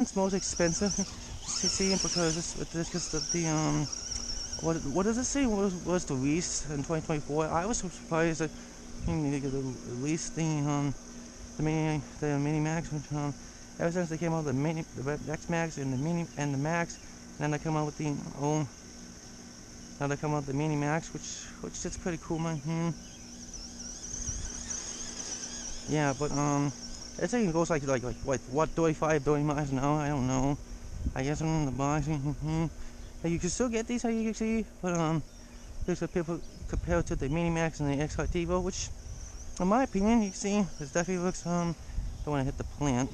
It's most expensive. See, because what does it say? What was the lease in 2024? I was surprised that they could release the mini max, which ever since they came out with the max and the mini and the max, and then they come out with the now they come out with the mini max, which is pretty cool, man. Yeah, but I think it goes like what 35, 30 miles an hour. I don't know. I guess I'm in the box. You can still get these, how you can see, but there's a people compared to the mini max and the XR Devo, which, in my opinion, you can see, it definitely looks don't want to hit the plant.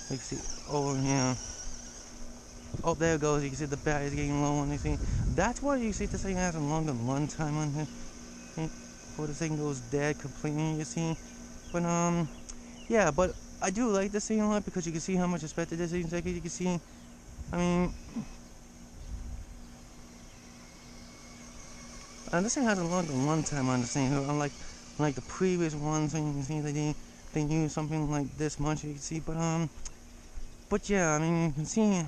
You can see, oh yeah. Oh, there it goes. You can see the battery's getting low, and you see that's why you see this thing has a longer run time on here. Before the thing goes dead completely, you see. But yeah, but I do like this thing a lot because you can see how much expected this thing is. Like, you can see, I mean, this thing has a longer run time on this thing, unlike the previous ones. And you can see they use something like this much. You can see, but yeah, I mean, you can see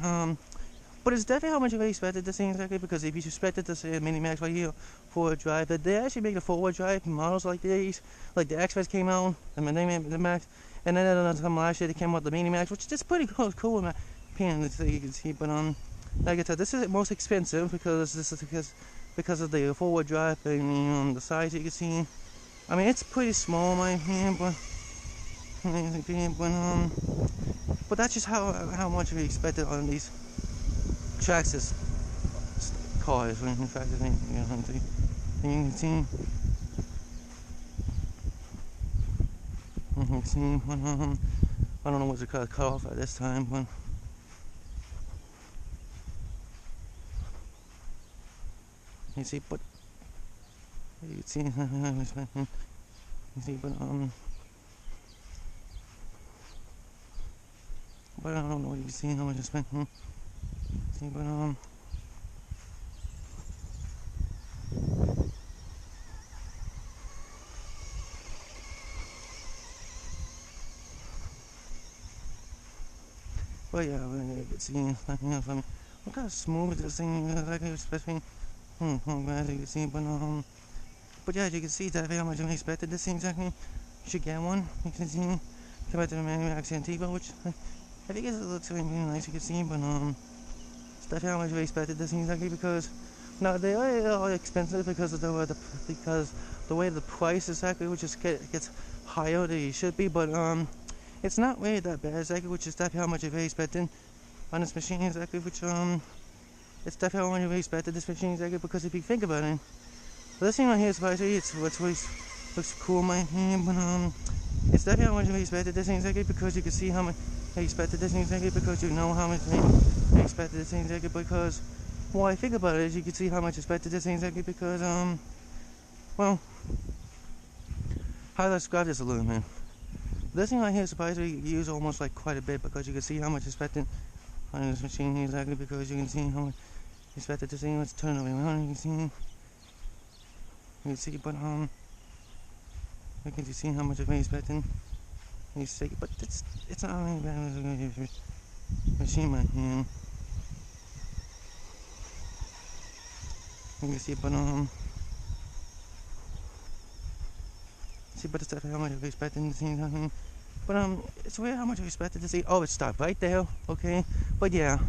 but it's definitely how much I expected this thing exactly, because if you expected to say a mini max right here, forward drive, that they actually make the forward drive models like these, like the Express came out, and they made the max, and then some last year they came out with the mini max, which is pretty cool in my opinion, so you can see. But like I said, this is most expensive because of the forward drive and the size you can see. I mean, it's pretty small in my opinion, but that's just how much we expected on these Traxxas cars. In fact, you can see, I don't know what's cut off at this time, but you see, but you can see, you see, but I don't know what you can see how much I spent. See, but yeah, you can see nothing else. I mean, look how smooth this thing is, like, especially as you can see. But yeah, as you can see exactly how much I expected this thing exactly. You should get one. You can see compared to the Max Antigua, which I think it looks really nice. You can see, but it's definitely how much I expected this thing exactly, because now they are expensive because of the way the price exactly, which is gets higher than it should be, but it's not really that bad exactly, which is definitely how much I expected on this machine exactly, which it's definitely how much I expected this machine exactly, because if you think about it, this thing right here is surprisingly, looks cool in my opinion, but it's definitely how much I expected this thing exactly, because you can see how much I expected this thing exactly, because you know how much I expected this thing exactly, because well, I think about it, as you can see how much I expected this thing exactly, because well, how do I describe this a little, man? This thing right here is surprisingly used almost like quite a bit, because you can see how much I expected on this machine here exactly, because you can see how much I expected this thing. Let's turn it around. You can see, but you can see how much I've been expecting. You see, but it's not really bad as a machine right here. You can see, but but it's definitely how much I've expected to see. But it's weird how much I expected to see. Oh, it stopped right there. Okay, but yeah.